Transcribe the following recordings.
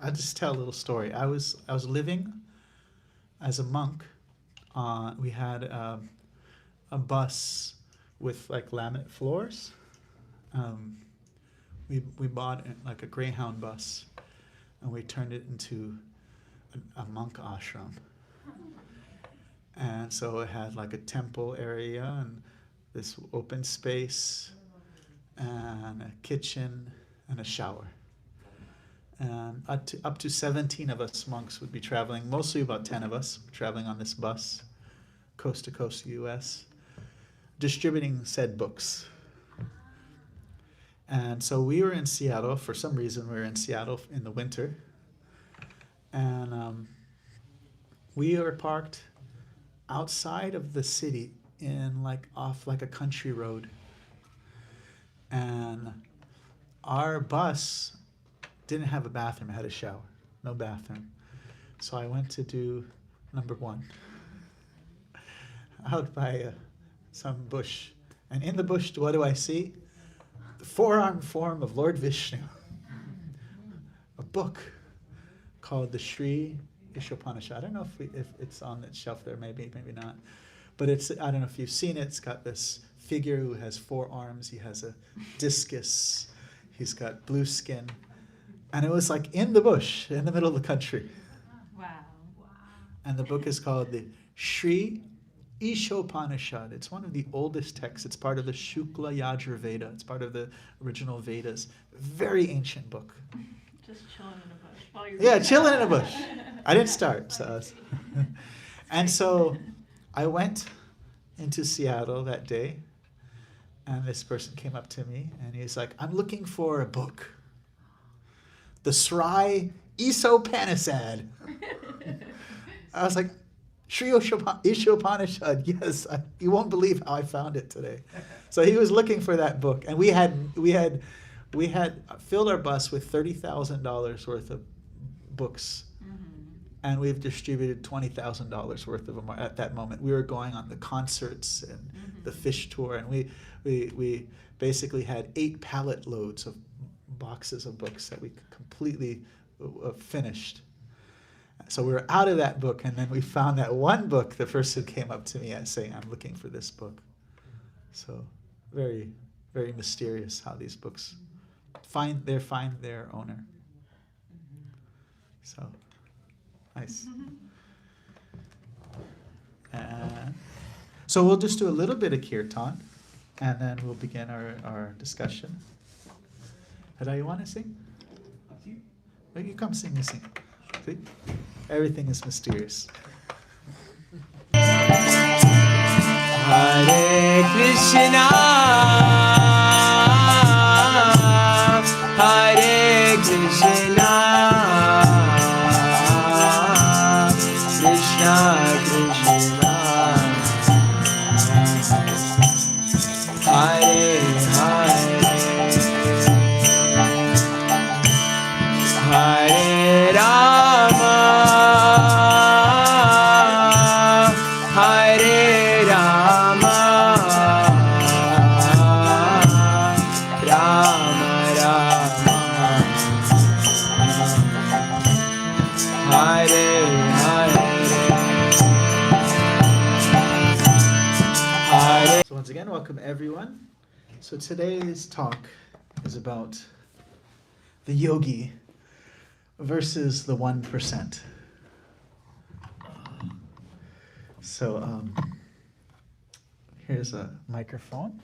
I'll just tell a little story. I was living as a monk. We had a bus with like laminate floors. Um, we bought like a Greyhound bus, and we turned it into a monk ashram. And so it had like a temple area and this open space and a kitchen and a shower. And up to 17 of us monks would be traveling, mostly about 10 of us, traveling on this bus, coast to coast US, distributing said books. And so we were in Seattle. For some reason, we were in Seattle in the winter. And we were parked outside of the city in off a country road. And our bus didn't have a bathroom, it had a shower, no bathroom. So I went to do number one out by some bush. And in the bush, what do I see? The four-armed form of Lord Vishnu. A book called the Sri Ishopanishad. I don't know if it's on the shelf there, maybe not. But I don't know if you've seen it. It's got this figure who has four arms. He has a discus. He's got blue skin. And it was like in the bush, in the middle of the country. Wow. And the book is called the Sri Ishopanishad. It's one of the oldest texts. It's part of the Shukla Yajurveda. It's part of the original Vedas. Very ancient book. Just chilling in a bush while you're Yeah, chilling in a bush. I didn't start. So and so I went into Seattle that day, and this person came up to me, and he's like, I'm looking for a book. The Sri Ishopanishad. I was like, Sri Ishopanishad, yes. You won't believe how I found it today. So he was looking for that book, and we had filled our bus with $30,000 worth of books, and we've distributed $20,000 worth of them at that moment. We were going on the concerts and the fish tour, and we basically had 8 pallet loads of boxes of books that we completely finished. So we were out of that book, and then we found that one book. The person came up to me saying, I'm looking for this book. So very, very mysterious how these books find their owner. So nice. So we'll just do a little bit of kirtan, and then we'll begin our discussion. Hada, you want to sing? Well, you come sing. See? Everything is mysterious. Hare Krishna, Hare Krishna, Krishna Krishna, Hare Hare, Hare Rama, Hare Rama, Rama Rama, Hare Hare. So once again, welcome everyone. So today's talk is about the yogi versus the 1%. So here's a microphone.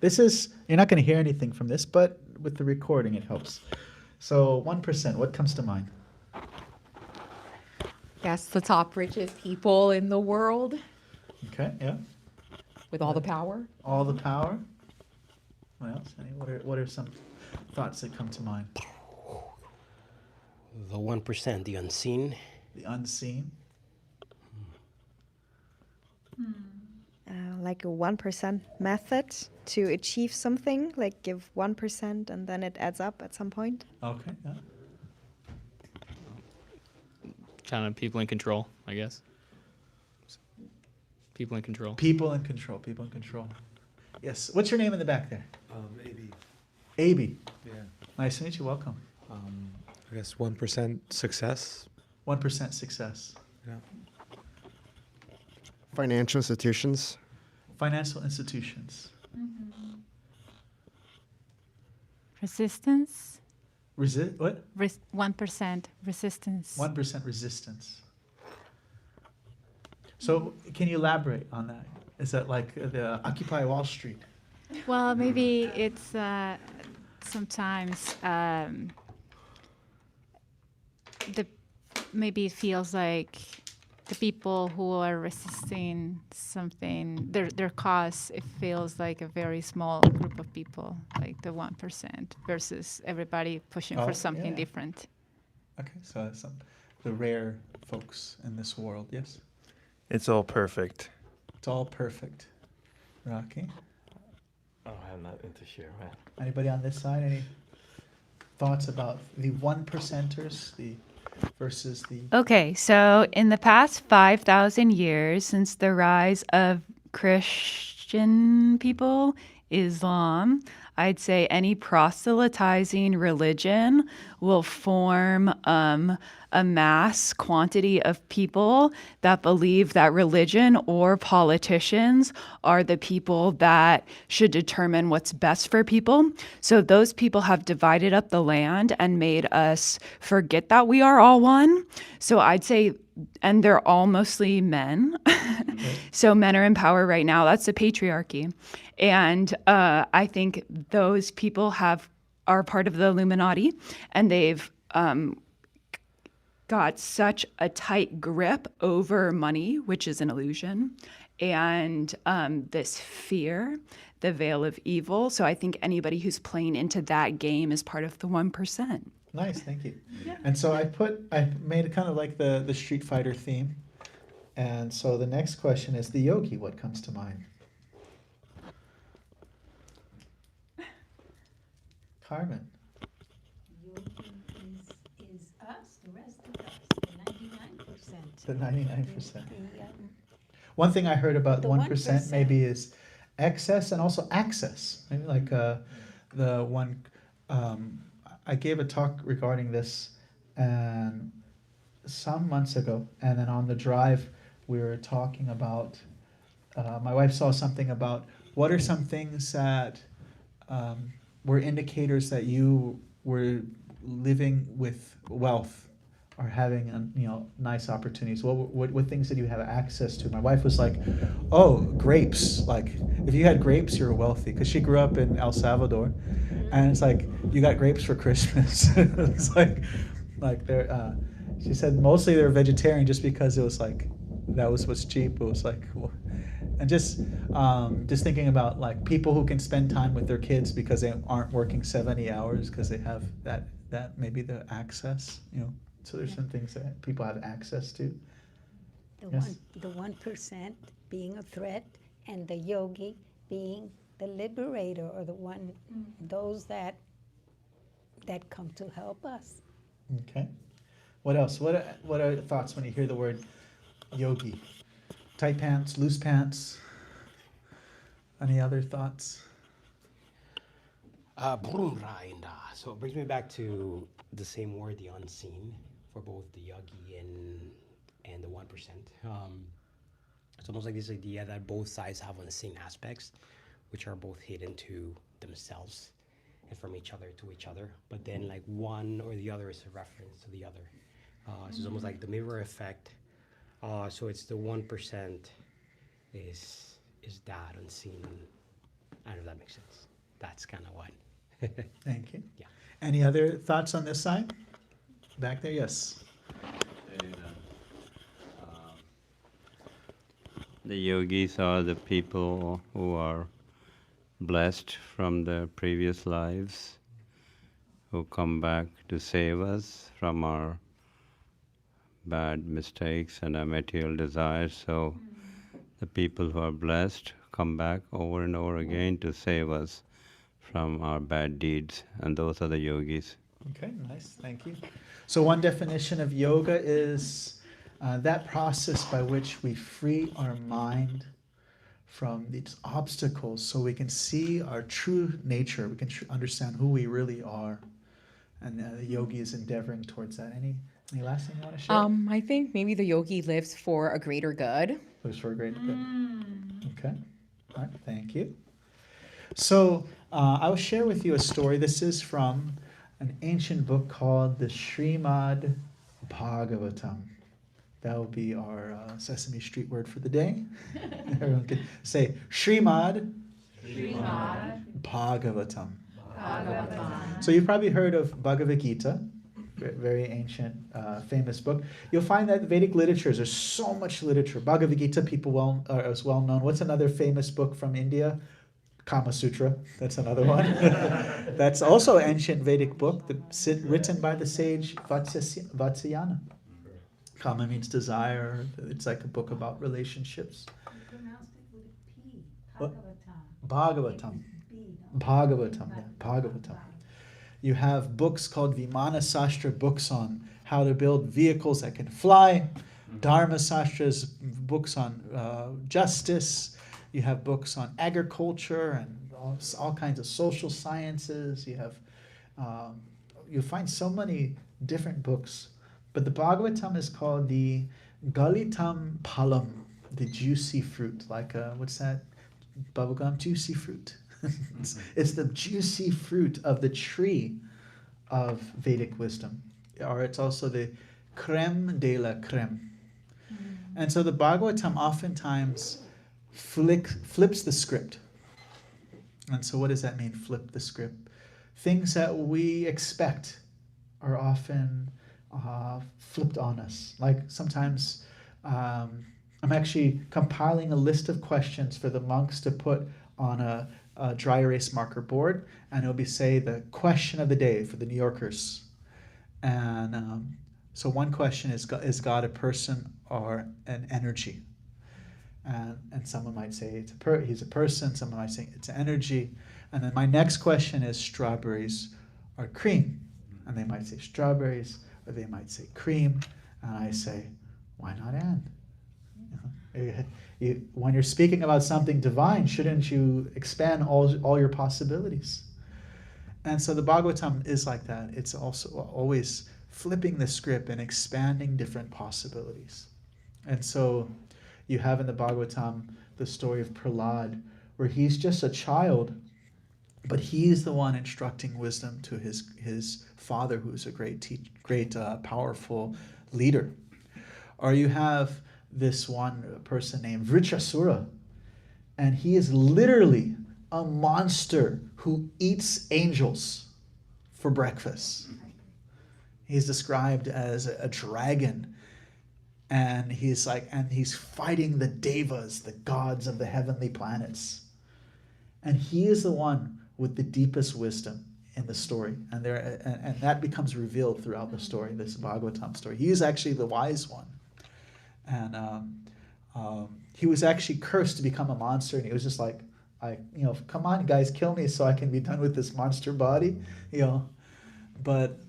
You're not going to hear anything from this, but with the recording it helps. So 1%, what comes to mind? Yes, the top richest people in the world Okay, yeah. with all the power. All the power. What else? What are some thoughts that come to mind? The 1%, the unseen. The unseen. Like a 1% method to achieve something, like give 1% and then it adds up at some point. Okay, yeah. Kind of people in control, I guess. People in control. People in control. People in control. Yes. What's your name in the back there? AB. AB. Yeah. Nice to meet you. Welcome. I guess 1% success. 1% success. Yeah. Financial institutions. Financial institutions. Resistance. What? 1% resistance. 1% resistance. So can you elaborate on that? Is that like the Occupy Wall Street? Well, maybe it's sometimes maybe it feels like the people who are resisting something, their cause, it feels like a very small group of people, like the 1% versus everybody pushing for something different. Okay, so the rare folks in this world, yes? It's all perfect. It's all perfect. Rocky? Oh, I'm not into share, man. Anybody on this side? Any thoughts about the 1%ers versus the... Okay, so in the past 5,000 years, since the rise of Christian people, Islam, I'd say any proselytizing religion will form a mass quantity of people that believe that religion or politicians are the people that should determine what's best for people. So those people have divided up the land and made us forget that we are all one. So I'd say, and they're all mostly men. So men are in power right now. That's the patriarchy. And I think those people are part of the Illuminati, and they've got such a tight grip over money, which is an illusion, and this fear, the veil of evil. So I think anybody who's playing into that game is part of the 1%. Nice, thank you. Yeah. And so I made it kind of like the Street Fighter theme. And so the next question is the yogi. What comes to mind? Carmen. Yogi is us, the rest of us, the 99%. The 99%. One thing I heard about 1% maybe is excess and also access. Maybe like the one, I gave a talk regarding this and some months ago, and then on the drive we were talking about, my wife saw something about what are some things that were indicators that you were living with wealth or having nice opportunities. What things did you have access to? My wife was like, oh, grapes. Like if you had grapes, you were wealthy, because she grew up in El Salvador, and it's like you got grapes for Christmas. It's like they're. She said mostly they're vegetarian just because it was like that was what's cheap. It was like. And just thinking about like people who can spend time with their kids because they aren't working 70 hours because they have that maybe the access, So there's some things that people have access to. The 1% being a threat, and the yogi being the liberator, or the one, those that come to help us. Okay. What else? What are your thoughts when you hear the word yogi? Tight pants, loose pants. Any other thoughts? So it brings me back to the same word, the unseen, for both the yogi and the 1%. It's almost like this idea that both sides have unseen aspects, which are both hidden to themselves and from each other to each other. But then like one or the other is a reference to the other. So it's almost like the mirror effect. So it's the 1% is that unseen. I don't know if that makes sense. That's kind of what. Thank you. Yeah. Any other thoughts on this side? Back there, yes. The yogis are the people who are blessed from their previous lives, who come back to save us from our bad mistakes and our material desires. So the people who are blessed come back over and over again to save us from our bad deeds, and those are the yogis. Okay, nice, thank you. So one definition of yoga is that process by which we free our mind from these obstacles so we can see our true nature, we can understand who we really are. and the yogi is endeavoring towards that. Any last thing you want to share? I think maybe the yogi lives for a greater good. Lives for a greater good. Okay. All right. Thank you. So I will share with you a story. This is from an ancient book called the Srimad Bhagavatam. That will be our Sesame Street word for the day. Everyone can say Srimad Bhagavatam. So you've probably heard of Bhagavad Gita, very ancient, famous book. You'll find that Vedic literatures, there's so much literature. Bhagavad Gita, people is well known. What's another famous book from India? Kama Sutra, that's another one. That's also an ancient Vedic book written by the sage Vatsyayana. Kama means desire. It's like a book about relationships. You pronounced it with a P. What? Bhagavatam. Bhagavatam. Yeah, Bhagavatam. You have books called Vimana Sastra, books on how to build vehicles that can fly. Dharma Sastras, books on justice. You have books on agriculture and all kinds of social sciences. You have, you find so many different books. But the Bhagavatam is called the Galitam Palam, the juicy fruit. Like, what's that? Bubblegum? Juicy fruit. It's the juicy fruit of the tree of Vedic wisdom. Or it's also the creme de la creme. And so the Bhagavatam oftentimes flips the script. And so what does that mean, flip the script? Things that we expect are often flipped on us. Like sometimes I'm actually compiling a list of questions for the monks to put on a dry erase marker board, and it'll be, say, the question of the day for the New Yorkers. And so one question is God a person or an energy? And someone might say he's a person, someone might say it's energy. And then my next question is strawberries or cream? And they might say strawberries, or they might say cream. And I say, why not and? When you're speaking about something divine, shouldn't you expand all your possibilities? And so the Bhagavatam is like that. It's also always flipping the script and expanding different possibilities. And so you have in the Bhagavatam the story of Prahlad, where he's just a child, but he's the one instructing wisdom to his father, who's a great powerful leader. Or you have this one person named Vritrasura, and he is literally a monster who eats angels for breakfast. He's described as a dragon, and he's fighting the devas, the gods of the heavenly planets. And he is the one with the deepest wisdom in the story, and that becomes revealed throughout the story, this Bhagavatam story. He is actually the wise one. And he was actually cursed to become a monster, and he was just like, come on, guys, kill me so I can be done with this monster body, But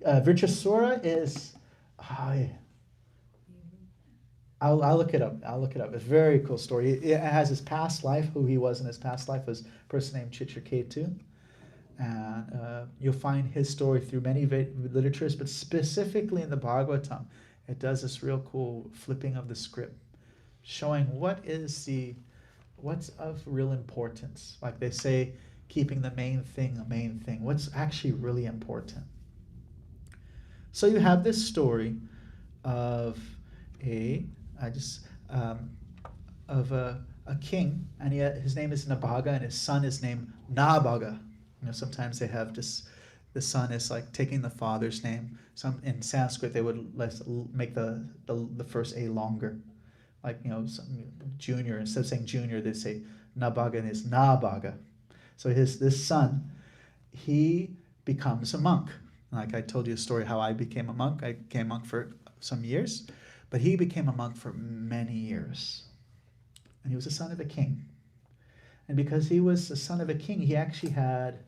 Vritrasura is, I'll look it up. It's a very cool story. It has his past life. Who he was in his past life was a person named Chitraketu. And you'll find his story through many literatures, but specifically in the Bhagavatam, it does this real cool flipping of the script, showing what's of real importance. Like they say, keeping the main thing a main thing. What's actually really important? So you have this story of a king, and his name is Nabaga, and his son is named Nabaga. Sometimes they have the son is like taking the father's name. Some in Sanskrit they would make the first A longer, like junior, instead of saying junior they say Nabaga, and it's Nabaga. So this son, he becomes a monk. Like I told you a story how I became a monk. I became a monk for some years, but he became a monk for many years, and he was the son of a king. And because he was the son of a king, he actually had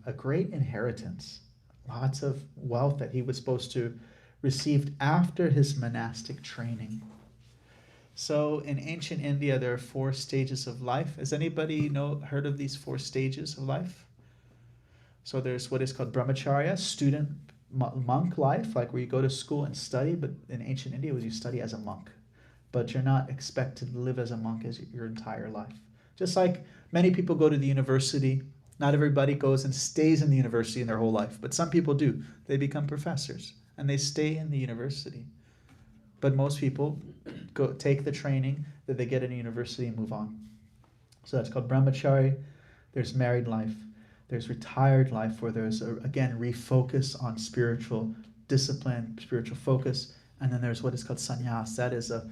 a great inheritance, lots of wealth that he was supposed to receive after his monastic training. So in ancient India, there are 4 stages of life. Has anybody heard of these 4 stages of life? So there's what is called brahmacharya, student monk life, like where you go to school and study, but in ancient India, you study as a monk. But you're not expected to live as a monk as your entire life. Just like many people go to the university, not everybody goes and stays in the university in their whole life, but some people do. They become professors and they stay in the university. But most people go take the training that they get in a university and move on. So that's called brahmachari. There's married life. There's retired life, where there's, again, refocus on spiritual discipline, spiritual focus. And then there's what is called sannyas. That is a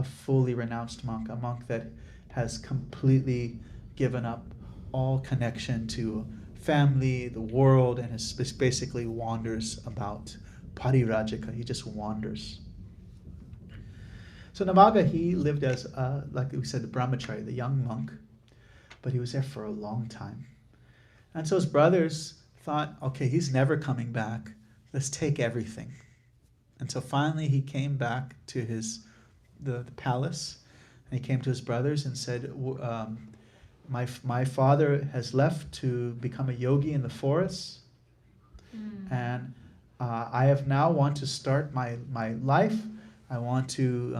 fully renounced monk, a monk that has completely given up all connection to family, the world, and is basically wanders about. Parirajika, he just wanders. So Navaga, he lived as, like we said, the brahmachari, the young monk, but he was there for a long time. And so his brothers thought, okay, he's never coming back. Let's take everything. And so finally he came back to the palace, and he came to his brothers and said, my father has left to become a yogi in the forest, and I have now want to start my life. I want to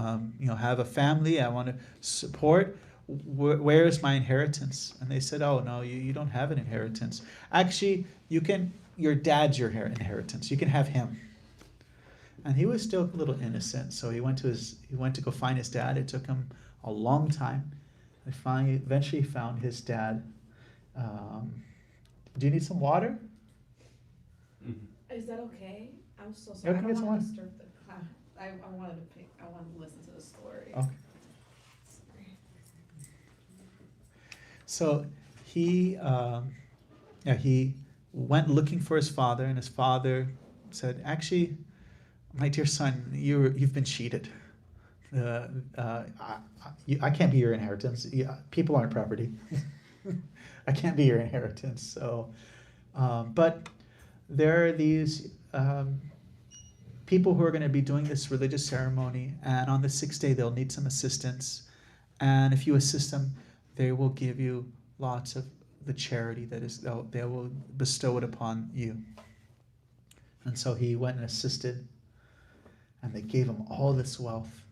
have a family. I want to support. Where is my inheritance? And they said, oh, no, you don't have an inheritance. Actually, your dad's your inheritance. You can have him. And he was still a little innocent, so he went to go find his dad. It took him a long time. Eventually he found his dad. Do you need some water? Is that okay? I'm so sorry. I don't want to disturb the class. I wanted to listen to the story. Okay. So he went looking for his father, and his father said, actually, my dear son, you've been cheated. I can't be your inheritance. People aren't property. I can't be your inheritance. So, but there are these people who are going to be doing this religious ceremony, and on the 6th day they'll need some assistance. And if you assist them, they will give you lots of the charity that is, they will bestow it upon you. And so he went and assisted, and they gave him all this wealth.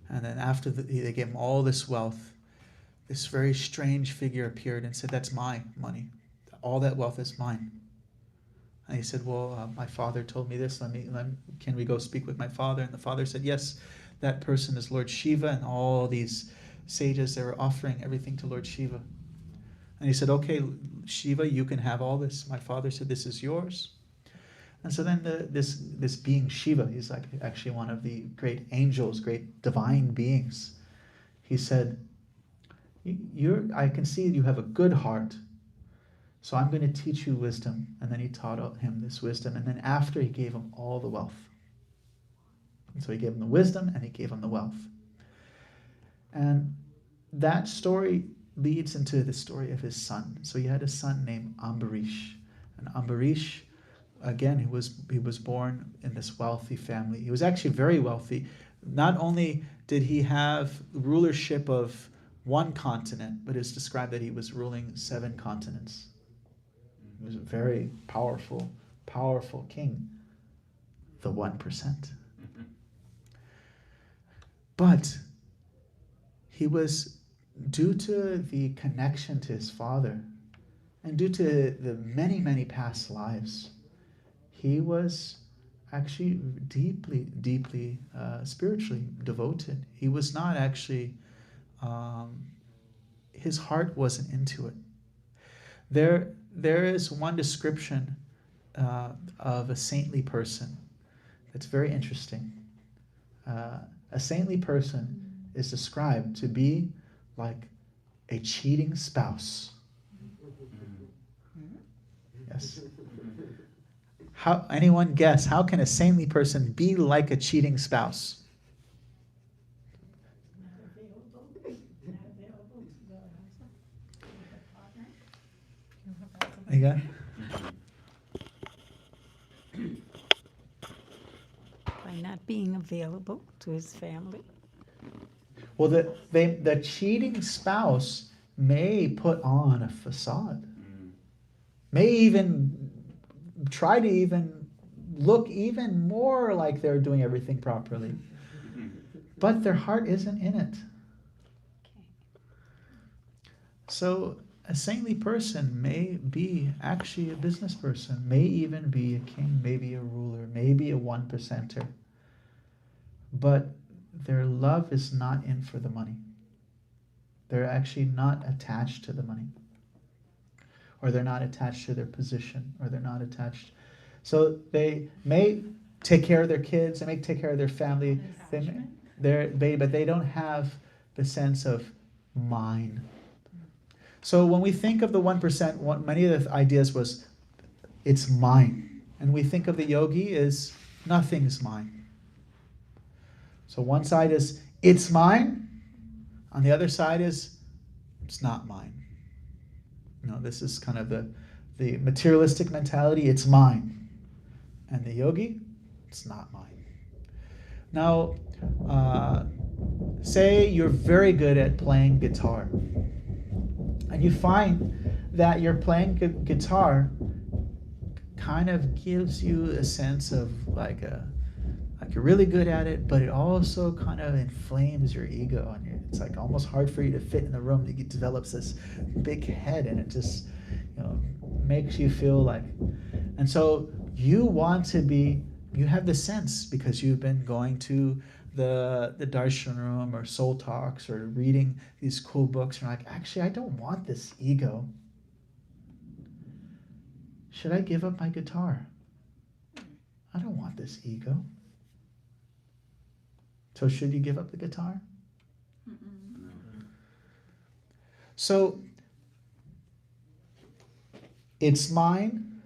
And then after they gave him all this wealth, this very strange figure appeared and said, that's my money. All that wealth is mine. And he said, well, my father told me this. Can we go speak with my father? And the father said, yes, that person is Lord Shiva, and all these sages, they were offering everything to Lord Shiva. And he said, okay, Shiva, you can have all this. My father said, this is yours. And so then this being Shiva, he's like actually one of the great angels, great divine beings. He said, I can see you have a good heart, so I'm going to teach you wisdom. And then he taught him this wisdom. And then after, he gave him all the wealth. And so he gave him the wisdom, and he gave him the wealth. And that story leads into the story of his son. So he had a son named Ambarish. And Ambarish, again, he was born in this wealthy family. He was actually very wealthy. Not only did he have rulership of one continent, but it's described that he was ruling 7 continents. He was a very powerful, powerful king. The 1%. But he was, due to the connection to his father, and due to the many, many past lives, he was actually deeply, deeply spiritually devoted. He was not actually, his heart wasn't into it. There is one description of a saintly person that's very interesting. A saintly person is described to be like a cheating spouse. Yes. Anyone guess, how can a saintly person be like a cheating spouse? You got it? By not being available to his family. Well, the cheating spouse may put on a facade, may even try to even look even more like they're doing everything properly. But their heart isn't in it. So a saintly person may be actually a business person, may even be a king, maybe a ruler, maybe a 1%er. But their love is not in for the money. They're actually not attached to the money. Or they're not attached to their position, or they're not attached. So they may take care of their kids, they may take care of their family, but they don't have the sense of mine. So when we think of the 1%, many of the ideas was, it's mine. And we think of the yogi as, nothing's mine. So one side is, it's mine. On the other side is, it's not mine. This is kind of the materialistic mentality, it's mine. And the yogi, it's not mine. Now, say you're very good at playing guitar. And you find that your playing guitar kind of gives you a sense of like you're really good at it, but it also kind of inflames your ego, and it's like almost hard for you to fit in the room. It develops this big head, and it just makes you feel like, and so you want to be. You have the sense because you've been going to the Darshan room or soul talks or reading these cool books. You're like, actually, I don't want this ego. Should I give up my guitar? I don't want this ego. So should you give up the guitar? So it's mine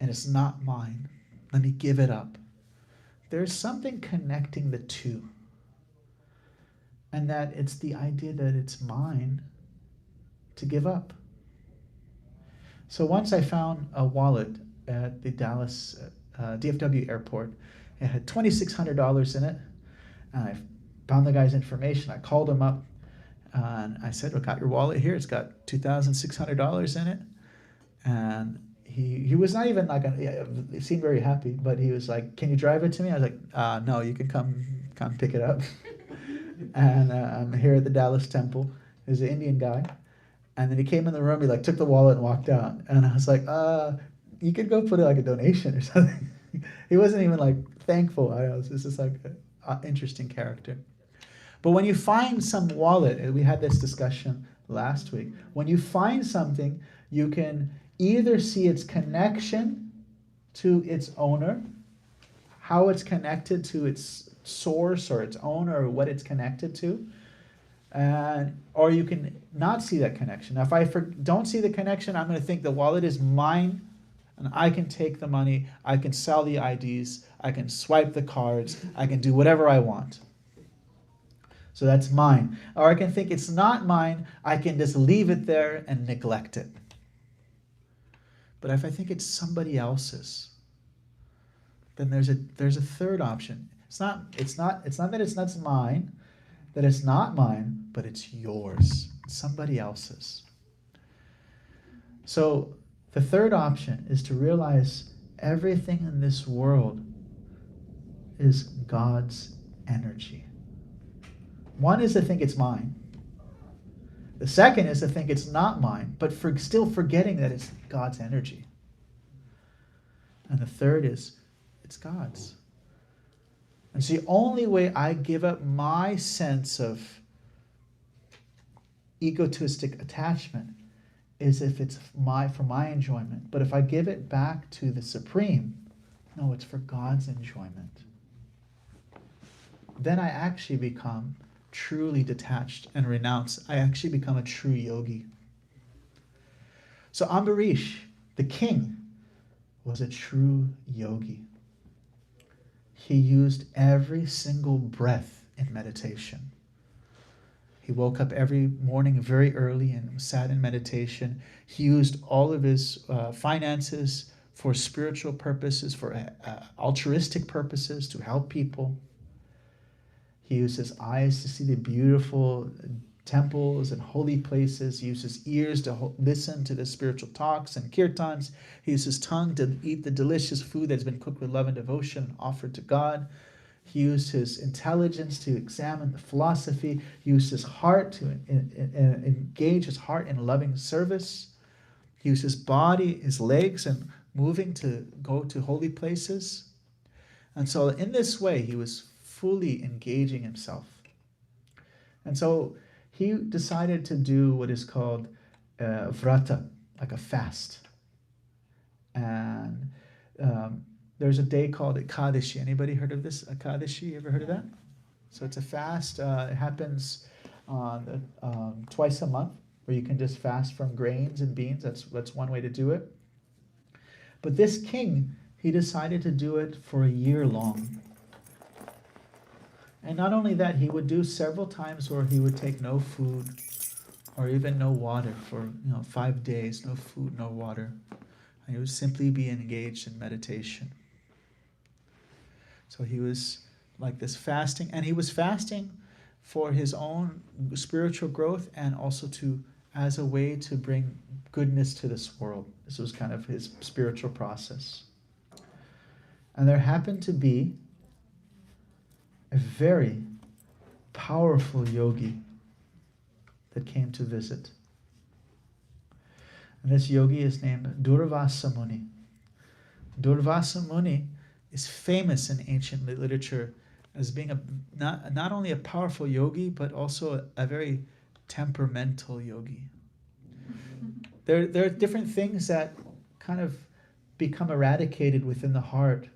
and it's not mine. Let me give it up. There's something connecting the two. And that it's the idea that it's mine to give up. So once I found a wallet at the Dallas DFW airport. It had $2,600 in it. And I found the guy's information. I called him up and I said, "Look, got your wallet here. It's got $2,600 in it." And he was not even like, he seemed very happy, but he was like, "Can you drive it to me?" I was like, "No, you can come pick it up." And I'm here at the Dallas temple. There's an Indian guy. And then he came in the room, he like took the wallet and walked out. And I was like, you could go put it like a donation or something. He wasn't even like thankful. This is like an interesting character. But when you find some wallet, and we had this discussion last week, when you find something, you can either see its connection to its owner, how it's connected to its source or its owner or what it's connected to, or you can not see that connection. Now, if I don't see the connection, I'm going to think the wallet is mine, and I can take the money, I can sell the IDs, I can swipe the cards, I can do whatever I want. So that's mine. Or I can think it's not mine, I can just leave it there and neglect it. But if I think it's somebody else's, then there's a third option. It's not that it's not mine, that it's not mine, but it's yours. It's somebody else's. So the third option is to realize everything in this world is God's energy. One is to think it's mine. The second is to think it's not mine, but still forgetting that it's God's energy. And the third is, it's God's. And so the only way I give up my sense of egotistic attachment is if it's for my enjoyment. But if I give it back to the Supreme, no, it's for God's enjoyment. Then I actually become truly detached and renounced. I actually become a true yogi. So Ambarish, the king, was a true yogi. He used every single breath in meditation. He woke up every morning very early and sat in meditation. He used all of his finances for spiritual purposes, for altruistic purposes, to help people. He used his eyes to see the beautiful temples and holy places. He used his ears to listen to the spiritual talks and kirtans. He used his tongue to eat the delicious food that's been cooked with love and devotion and offered to God. He used his intelligence to examine the philosophy. He used his heart to engage his heart in loving service. He used his body, his legs, and moving to go to holy places. And so in this way, he was fully engaging himself. And so he decided to do what is called vrata, like a fast. And there's a day called Ekadashi. Anybody heard of this? Ekadashi, you ever heard of that? So it's a fast. It happens twice a month, where you can just fast from grains and beans. That's one way to do it. But this king, he decided to do it for a year long. And not only that, he would do several times where he would take no food or even no water for 5 days, no food, no water. And he would simply be engaged in meditation. So he was like this fasting, and he was fasting for his own spiritual growth and also as a way to bring goodness to this world. This was kind of his spiritual process. And there happened to be a very powerful yogi that came to visit. And this yogi is named Durvasa Muni. Durvasa Muni is famous in ancient literature as being not only a powerful yogi, but also a very temperamental yogi. There are different things that kind of become eradicated within the heart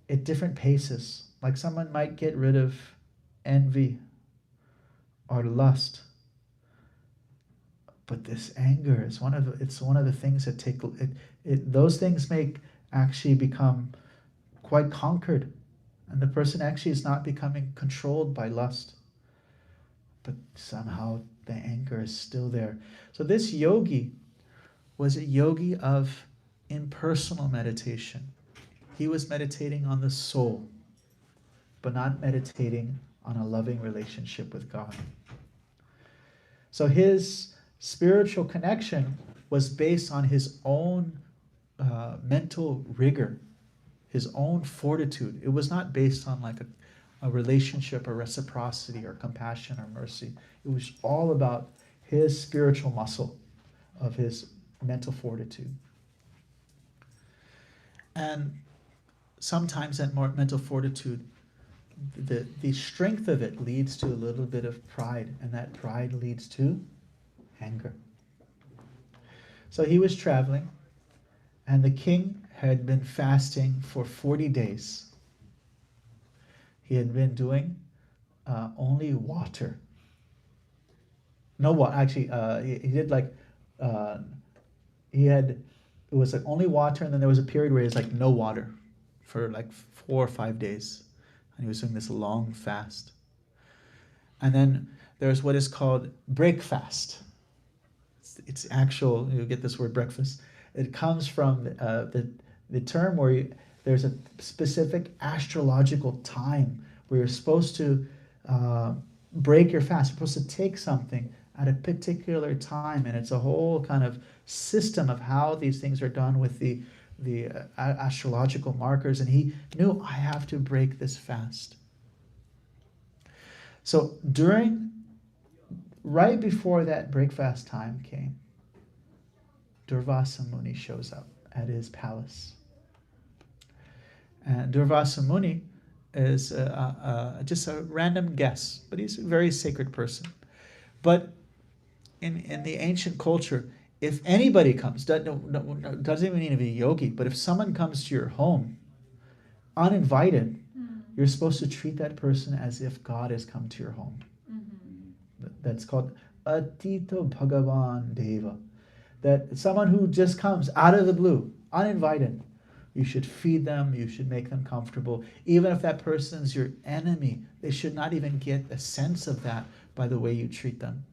at different paces. Like someone might get rid of envy or lust, but this anger is one of the things that those things may actually become quite conquered, and the person actually is not becoming controlled by lust, but somehow the anger is still there. So this yogi was a yogi of impersonal meditation. He was meditating on the soul, but not meditating on a loving relationship with God. So his spiritual connection was based on his own mental rigor, his own fortitude. It was not based on like a relationship or reciprocity or compassion or mercy. It was all about his spiritual muscle of his mental fortitude. And sometimes that more mental fortitude, the strength of it leads to a little bit of pride, and that pride leads to anger. So he was traveling, and the king had been fasting for 40 days. He had been doing only water. No water, actually, he did like, it was like only water, and then there was a period where he was like no water for like 4 or 5 days. And he was doing this long fast. And then there's what is called breakfast. It's actual, you get this word breakfast. It comes from the term where there's a specific astrological time where you're supposed to break your fast. You're supposed to take something at a particular time. And it's a whole kind of system of how these things are done with the astrological markers, and he knew, I have to break this fast. So right before that breakfast time came, Durvasa Muni shows up at his palace. And Durvasa Muni is just a random guest, but he's a very sacred person. But in the ancient culture, if anybody comes, doesn't even need to be a yogi, but if someone comes to your home uninvited, you're supposed to treat that person as if God has come to your home. That's called Atito Bhagavan Deva. That someone who just comes out of the blue, uninvited, you should feed them, you should make them comfortable. Even if that person's your enemy, they should not even get a sense of that by the way you treat them.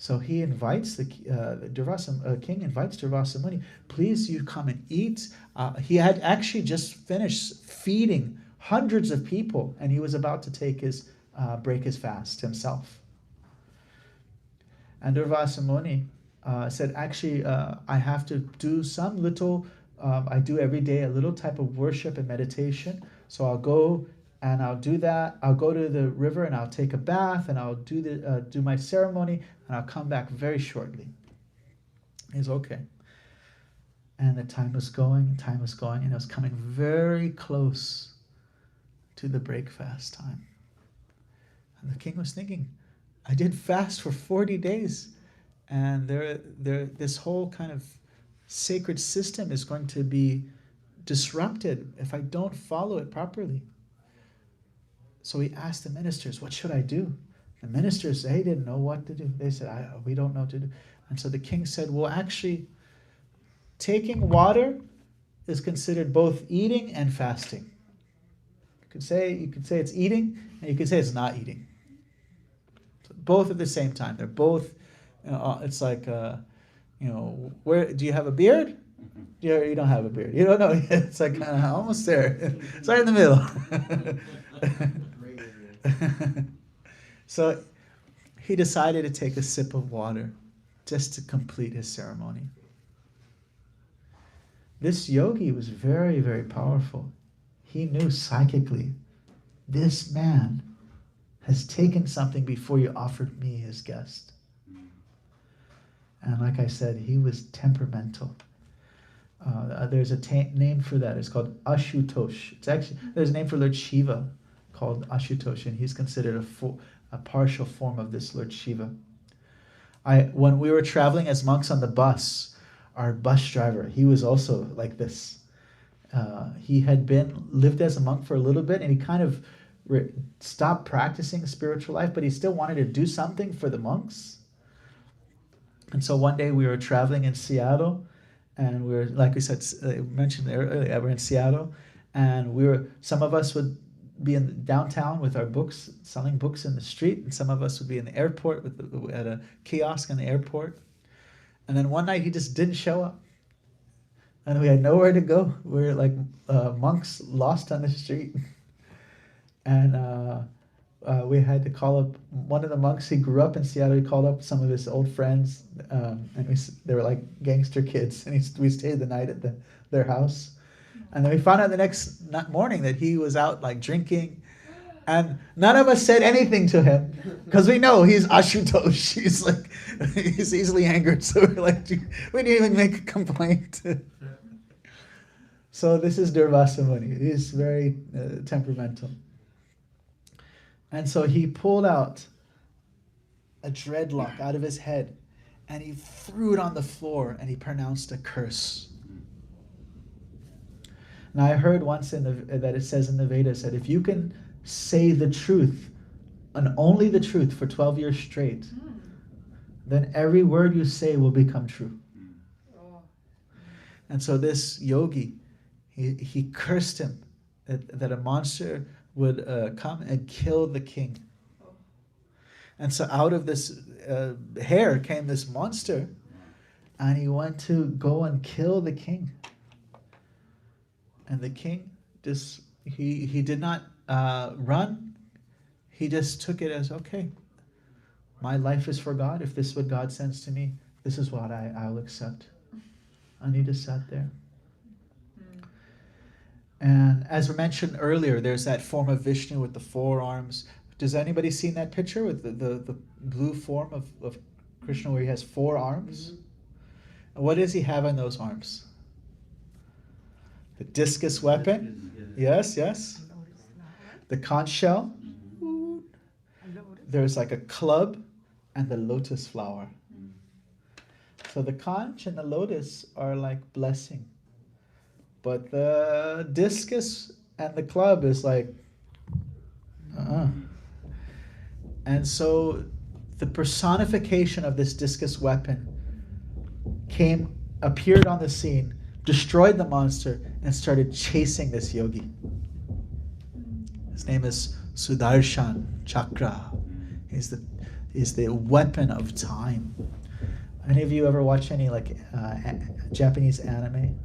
So he invites the king invites Durvasa Muni, please you come and eat. He had actually just finished feeding hundreds of people, and he was about to take his break his fast himself. And Durvasa Muni said, actually, I have to do some little, I do every day a little type of worship and meditation. So I'll go and I'll do that. I'll go to the river and I'll take a bath and I'll do my ceremony and I'll come back very shortly. He's okay. And the time was going, and it was coming very close to the break fast time. And the king was thinking, I did fast for 40 days, and this whole kind of sacred system is going to be disrupted if I don't follow it properly. So he asked the ministers, what should I do? The ministers, they didn't know what to do. They said, we don't know what to do. And so the king said, well, actually, taking water is considered both eating and fasting. You could say it's eating, and you could say it's not eating. So both at the same time. They're both, it's like, where do you have a beard? You don't have a beard. You don't know. It's like almost there. It's right in the middle. So he decided to take a sip of water just to complete his ceremony. This yogi was very, very powerful. He knew psychically, this man has taken something before you offered me his guest. And like I said, he was temperamental. There's a name for that. It's called Ashutosh. There's a name for Lord Shiva called Ashutosh, and he's considered a partial form of this Lord Shiva. When we were traveling as monks on the bus, our bus driver, he was also like this. He had lived as a monk for a little bit, and he kind of stopped practicing spiritual life, but he still wanted to do something for the monks. And so one day we were traveling in Seattle, and we were, like we said, mentioned earlier, we're in Seattle, and some of us would be in downtown with our books, selling books in the street, and some of us would be in the airport at a kiosk in the airport. And then one night he just didn't show up, and we had nowhere to go. We were like monks lost on the street, and we had to call up one of the monks. He grew up in Seattle. He called up some of his old friends, and they were like gangster kids, and we stayed the night at their house. And then we found out the next morning that he was out like drinking, and none of us said anything to him because we know he's Ashutosh. He's easily angered, so we're like, we didn't even make a complaint. So this is Durvasa Muni. He's very temperamental. And so he pulled out a dreadlock out of his head, and he threw it on the floor, and he pronounced a curse. Now I heard once that it says in the Vedas that if you can say the truth, and only the truth, for 12 years straight, then every word you say will become true. And so this yogi, he cursed him that a monster would come and kill the king. And so out of this hair came this monster, and he went to go and kill the king. And the king he did not run. He just took it as, okay, my life is for God. If this is what God sends to me, this is what I'll accept. And he just sat there. And as we mentioned earlier, there's that form of Vishnu with the 4 arms. Does anybody seen that picture with the blue form of Krishna where he has 4 arms? And what does he have on those arms? The discus weapon. Yes. The conch shell. There's like a club and the lotus flower. So the conch and the lotus are like blessing. But the discus and the club is like, And so the personification of this discus weapon appeared on the scene, destroyed the monster, and started chasing this yogi. His name is Sudarshan Chakra. He's the weapon of time. Any of you ever watch any Japanese anime?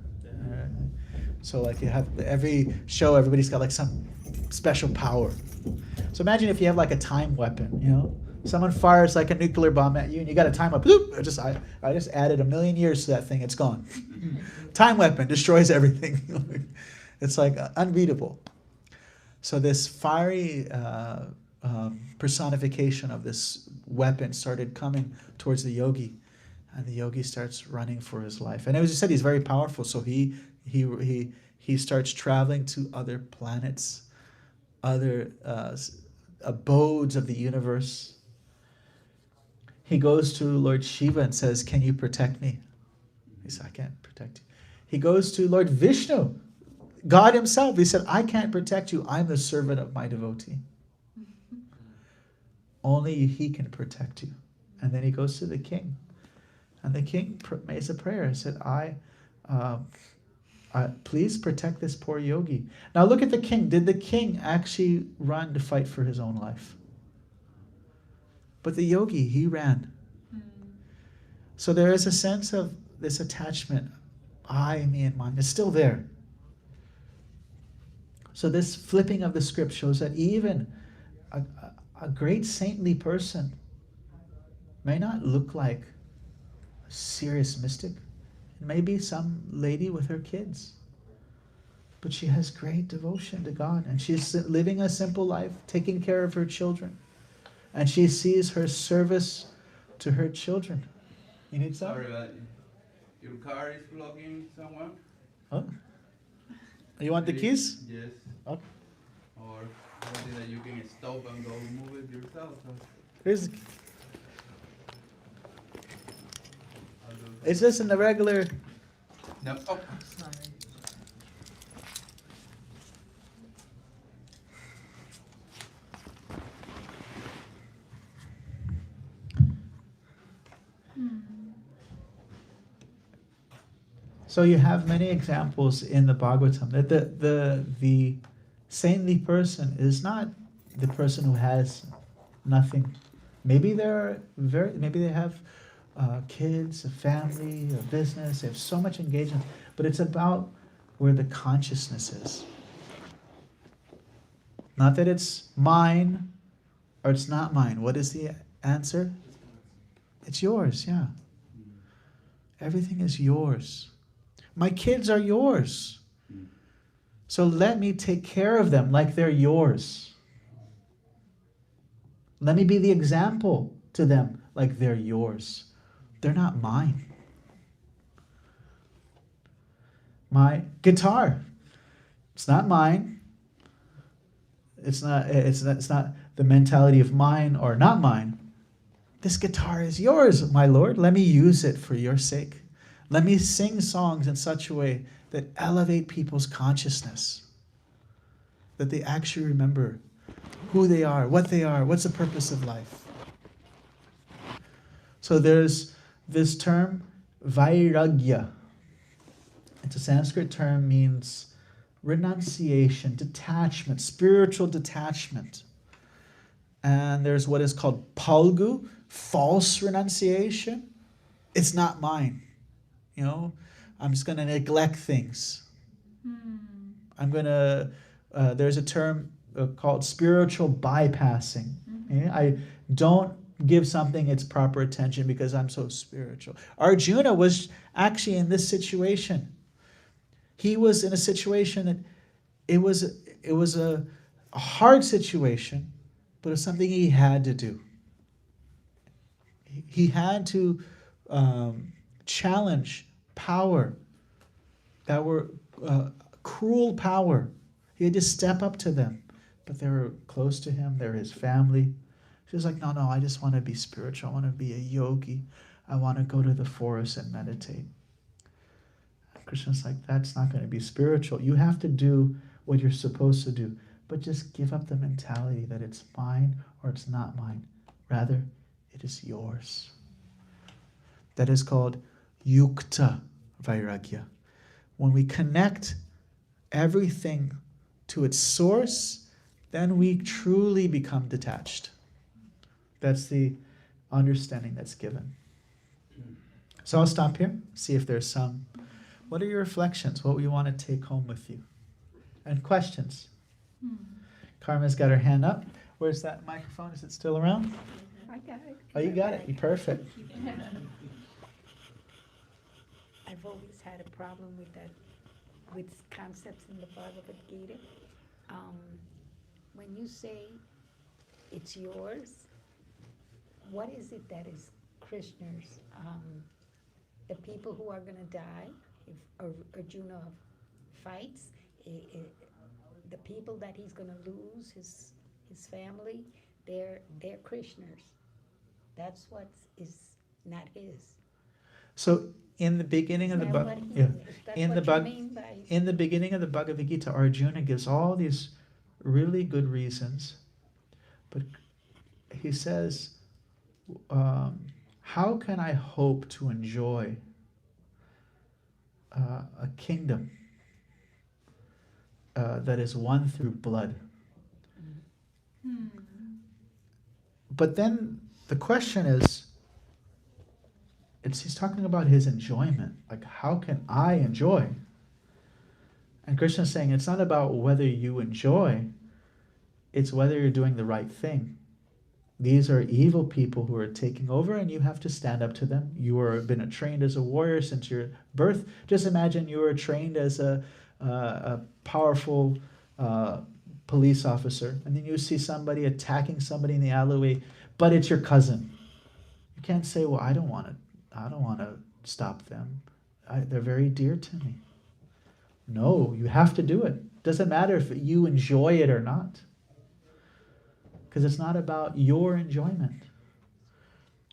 So like you have every show, everybody's got like some special power. So imagine if you have like a time weapon, you know? Someone fires like a nuclear bomb at you and you got a time weapon. Bloop, I just added 1,000,000 years to that thing, it's gone. Time weapon destroys everything. It's like unbeatable. So this fiery personification of this weapon started coming towards the yogi. And the yogi starts running for his life. And as you said, he's very powerful. So he starts traveling to other planets, other abodes of the universe. He goes to Lord Shiva and says, "Can you protect me?" He said, "I can't protect you." He goes to Lord Vishnu, God himself. He said, "I can't protect you. I'm the servant of my devotee. Only he can protect you." And then he goes to the king. And the king makes a prayer. He said, please protect this poor yogi. Now look at the king. Did the king actually run to fight for his own life? But the yogi, he ran. So there is a sense of this attachment, I, me, and mine. It's still there. So this flipping of the script shows that even a great saintly person may not look like a serious mystic. It may be some lady with her kids. But she has great devotion to God. And she's living a simple life, taking care of her children. And she sees her service to her children. You need some? Sorry, but your car is blocking someone? Oh. You want the keys? Yes. Oh. Or something that you can stop and go move it yourself. Here's the key. It's just in the regular. No. Oh. So you have many examples in the Bhagavatam that the saintly person is not the person who has nothing. Maybe they have kids, a family, a business. They have so much engagement, but it's about where the consciousness is. Not that it's mine or it's not mine. What is the answer? It's yours, yeah. Everything is yours. My kids are yours. So let me take care of them like they're yours. Let me be the example to them like they're yours. They're not mine. My guitar, it's not mine. It's not the mentality of mine or not mine. This guitar is yours, my Lord. Let me use it for your sake. Let me sing songs in such a way that elevate people's consciousness, that they actually remember who they are, what's the purpose of life. So there's this term, vairagya. It's a Sanskrit term, means renunciation, detachment, spiritual detachment. And there's what is called palgu, false renunciation. It's not mine. You know, I'm just going to neglect things. I'm going to, there's a term called spiritual bypassing. Okay? I don't give something its proper attention because I'm so spiritual. Arjuna was actually in this situation. He was in a situation that it was a hard situation, but it's something he had to do. He had to challenge power that were cruel power. He had to step up to them, but they were close to him. They're his family. He was like, no, I just want to be spiritual. I want to be a yogi. I want to go to the forest and meditate. Krishna's like, that's not going to be spiritual. You have to do what you're supposed to do, but just give up the mentality that it's mine or it's not mine. Rather, it is yours. That is called yukta vairagya. When we connect everything to its source, then we truly become detached. That's the understanding that's given. So I'll stop here, see if there's some. What are your reflections? What do you want to take home with you? And questions? Karma's got her hand up. Where's that microphone? Is it still around? I got it. Oh, you got it. You're perfect. I've always had a problem with that, with concepts in the Bhagavad Gita. When you say it's yours, what is it that is Krishna's? The people who are going to die, if Arjuna fights, the people that he's going to lose, his family, they're Krishna's. That's what is not his. So in the beginning of the in the beginning of the Bhagavad Gita, Arjuna gives all these really good reasons, but he says, how can I hope to enjoy a kingdom that is won through blood? But then the question is, he's talking about his enjoyment. Like, how can I enjoy? And Krishna's saying it's not about whether you enjoy, it's whether you're doing the right thing. These are evil people who are taking over, and you have to stand up to them. You are been trained as a warrior since your birth. Just imagine you were trained as a powerful police officer, and then you see somebody attacking somebody in the alleyway, but it's your cousin. You can't say, well, I don't want to stop them. They're very dear to me. No, you have to do it. Doesn't matter if you enjoy it or not. Because it's not about your enjoyment.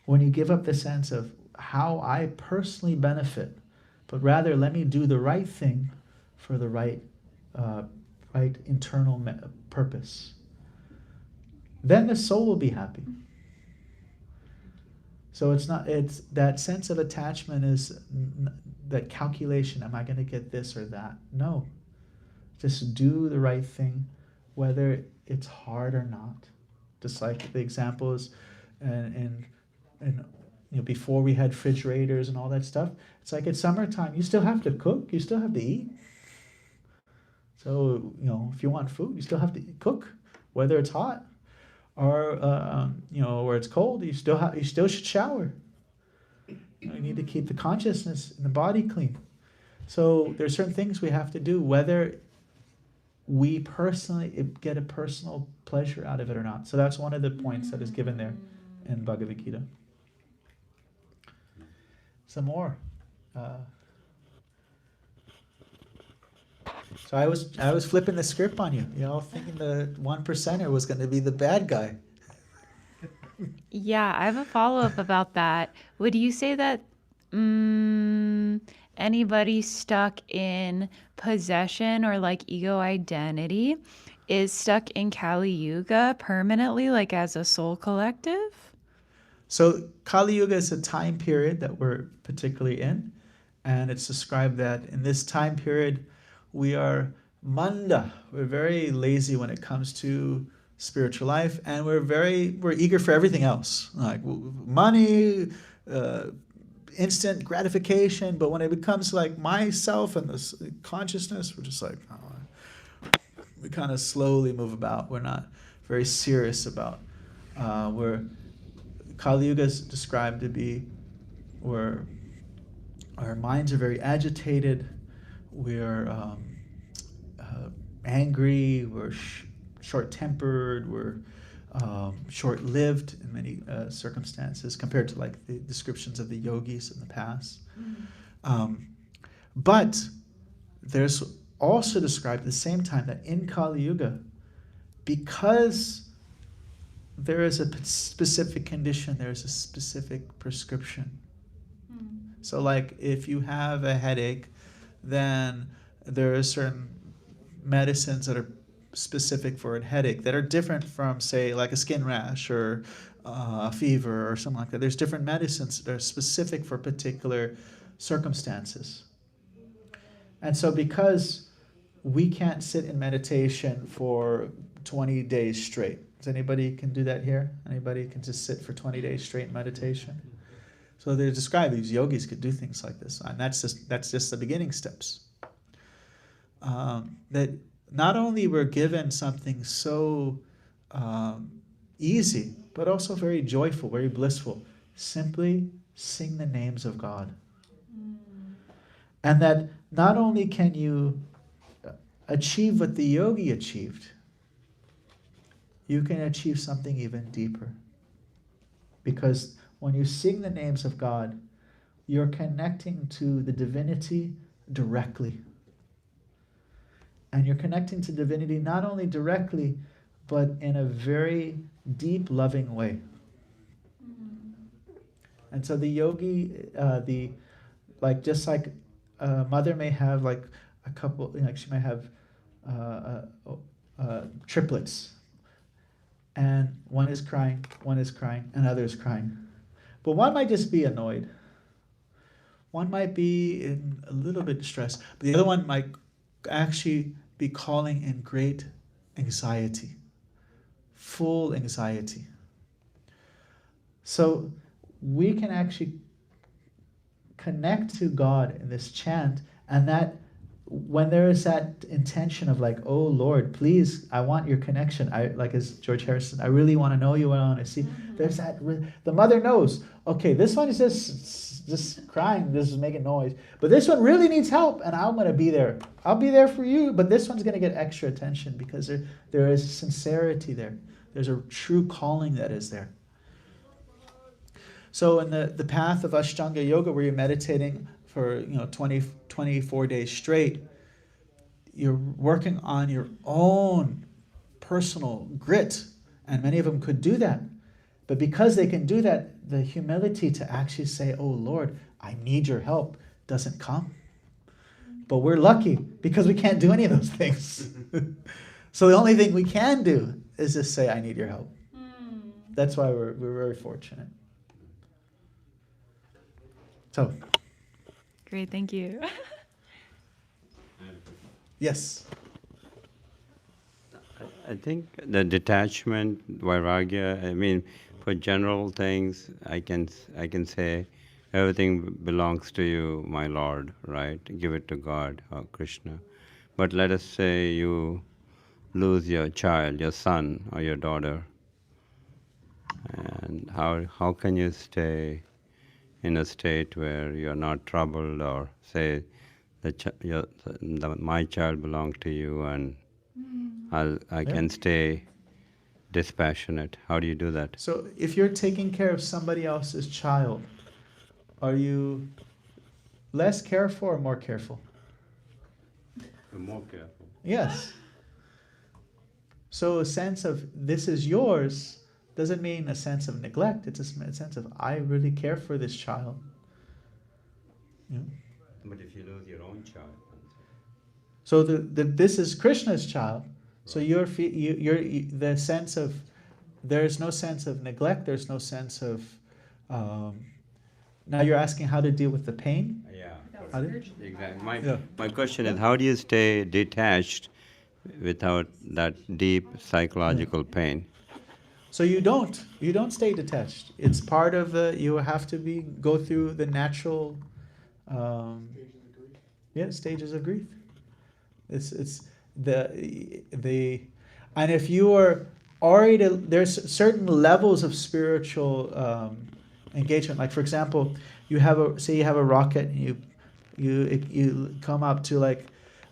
When you give up the sense of how I personally benefit, but rather let me do the right thing for the right internal purpose, then the soul will be happy. So it's that sense of attachment is that calculation. Am I going to get this or that? No. Just do the right thing, whether it's hard or not. Just like the examples and before we had refrigerators and all that stuff. It's like it's summertime. You still have to cook. You still have to eat. So, if you want food, you still have to cook, whether it's hot or where it's cold. You still should shower. You need to keep the consciousness and the body clean. So there's certain things we have to do, whether we personally get a personal pleasure out of it or not. So that's one of the points that is given there in Bhagavad Gita. Some more. So I was flipping the script on you, thinking the 1%er was going to be the bad guy. Yeah, I have a follow-up about that. Would you say that anybody stuck in possession or like ego identity is stuck in Kali Yuga permanently, like as a soul collective? So Kali Yuga is a time period that we're particularly in, and it's described that in this time period we are manda. We're very lazy when it comes to spiritual life, and we're eager for everything else, like money, instant gratification. But when it becomes like myself and this consciousness, we're just like, we kind of slowly move about. We're not very serious about where Kali Yuga is described to be where our minds are very agitated, we're angry, we're short-tempered, we're short-lived in many circumstances compared to like the descriptions of the yogis in the past. But there's also described at the same time that in Kali Yuga, because there is a specific condition, there's a specific prescription. So like if you have a headache, then there are certain medicines that are specific for a headache that are different from, say, like a skin rash or a fever or something like that. There's different medicines that are specific for particular circumstances. And so because we can't sit in meditation for 20 days straight. Does anybody can do that here? Anybody can just sit for 20 days straight in meditation? So they describe these yogis could do things like this, and that's just the beginning steps. That not only we're given something so easy, but also very joyful, very blissful. Simply sing the names of God. And that not only can you achieve what the yogi achieved, you can achieve something even deeper. Because when you sing the names of God, you're connecting to the divinity directly. And you're connecting to divinity not only directly, but in a very deep, loving way. And so the yogi, just like a mother may have like a couple, like she may have triplets, and one is crying, and other is crying. But one might just be annoyed. One might be in a little bit distressed, but the other one might actually be calling in great anxiety, full anxiety. So we can actually connect to God in this chant, and that when there is that intention of like, oh Lord, please, I want your connection. I like as George Harrison, I really want to know you, I want to see. There's that. The mother knows. Okay, this one is just crying, this is making noise, but this one really needs help, and I'm going to be there. I'll be there for you, but this one's going to get extra attention because there is sincerity there. There's a true calling that is there. So in the path of Ashtanga Yoga, where you're meditating for 24 days straight, you're working on your own personal grit, and many of them could do that. But because they can do that, the humility to actually say, oh Lord, I need your help, doesn't come. But we're lucky because we can't do any of those things. So the only thing we can do is just say, I need your help. That's why we're very fortunate. So. Great, thank you. Yes. I think the detachment, vairagya, I mean, for general things, I can say, everything belongs to you, my Lord, right? Give it to God or Krishna. But let us say you lose your child, your son or your daughter, and how can you stay in a state where you're not troubled, or say my child belongs to you, and I can stay dispassionate? How do you do that? So if you're taking care of somebody else's child, are you less careful or more careful? More careful. Yes. So a sense of this is yours doesn't mean a sense of neglect. It's a sense of I really care for this child. Yeah. But if you lose your own child. So this is Krishna's child. So you're the sense of, there's no sense of neglect. There's no sense of. Now you're asking how to deal with the pain. Yeah. Exactly. My question is, how do you stay detached without that deep psychological pain? So you don't stay detached. It's part of you have to go through the natural, stages of grief. It's and if you are already, there's certain levels of spiritual engagement. Like for example, you have a rocket and you come up to like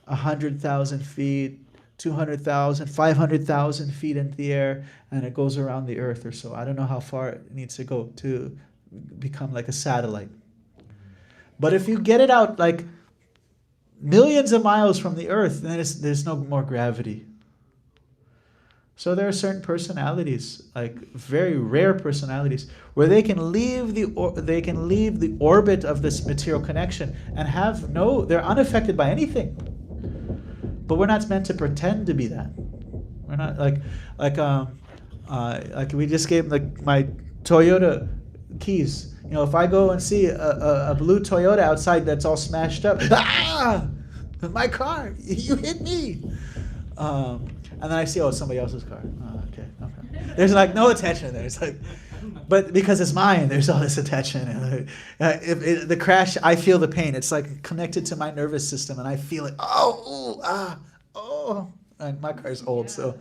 100,000 feet, 200,000, 500,000 feet into the air, and it goes around the Earth or so. I don't know how far it needs to go to become like a satellite. But if you get it out like millions of miles from the Earth, then there's no more gravity. So there are certain personalities, like very rare personalities, where they can leave the orbit of this material connection and they're unaffected by anything. But we're not meant to pretend to be that. We're not like we just gave my Toyota keys. If I go and see a blue Toyota outside that's all smashed up, my car, you hit me. And then I see, somebody else's car. Oh, okay. There's like no attention there. It's like, but because it's mine, there's all this attention. If the crash, I feel the pain. It's like connected to my nervous system, and I feel it. And my car's old, so.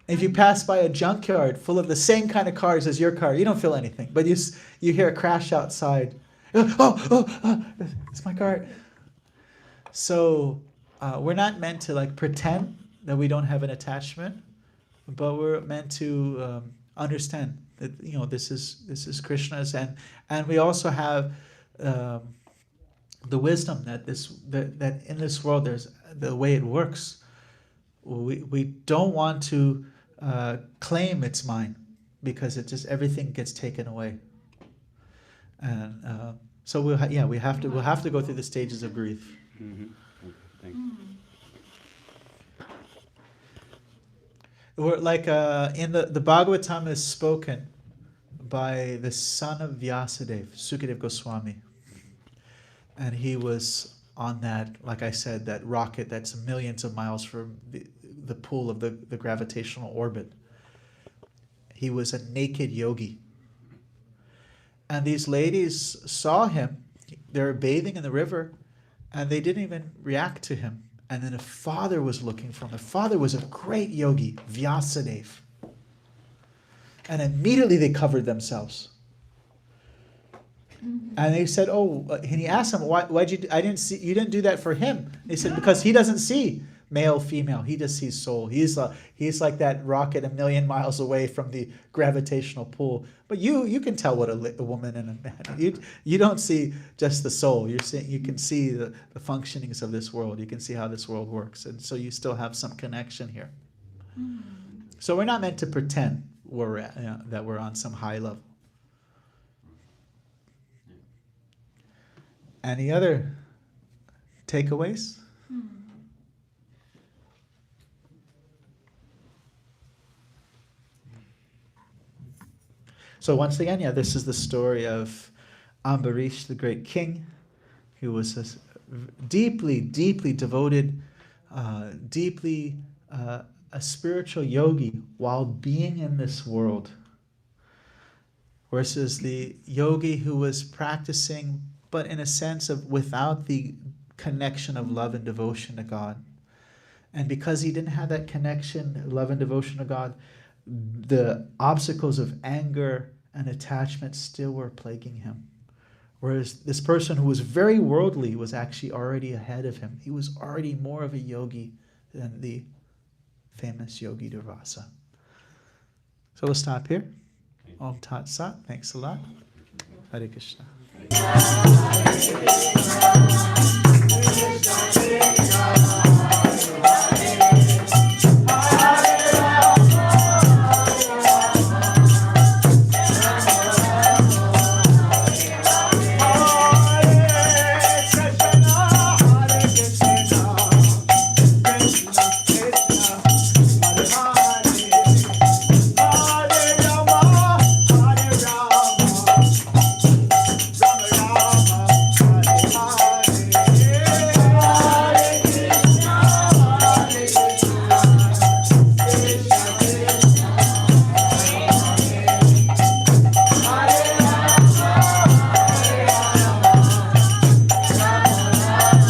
If you pass by a junkyard full of the same kind of cars as your car, you don't feel anything. But you hear a crash outside. It's my car. So we're not meant to like pretend that we don't have an attachment, but we're meant to understand that this is Krishna's, and we also have the wisdom that that in this world there's the way it works. We don't want to claim it's mine, because it just everything gets taken away, and so we'll have to go through the stages of grief. Mm-hmm. Okay, thanks. We're like in the Bhagavatam is spoken by the son of Vyasadeva, Sukadeva Goswami, and he was on that, like I said, that rocket that's millions of miles from the pool of the gravitational orbit. He was a naked yogi. And these ladies saw him. They were bathing in the river, and they didn't even react to him. And then a father was looking for him. The father was a great yogi, Vyasadeva. And immediately they covered themselves. And they said, and he asked him, why'd you didn't do that for him? They said, because he doesn't see male, female. He just sees soul. He's like that rocket a million miles away from the gravitational pull. But you can tell what a woman and a man. You don't see just the soul. You can see the functionings of this world. You can see how this world works. And so you still have some connection here. So we're not meant to pretend that we're on some high level. Any other takeaways? So once again, this is the story of Ambarish, the great king, who was a deeply, deeply devoted, a spiritual yogi while being in this world, versus the yogi who was practicing, but in a sense of without the connection of love and devotion to God. And because he didn't have that connection, love and devotion to God, the obstacles of anger and attachment still were plaguing him. Whereas this person who was very worldly was actually already ahead of him. He was already more of a yogi than the famous Yogi Durvasa. So we'll stop here. Om Tat Sat. Thanks a lot. Hare Krishna.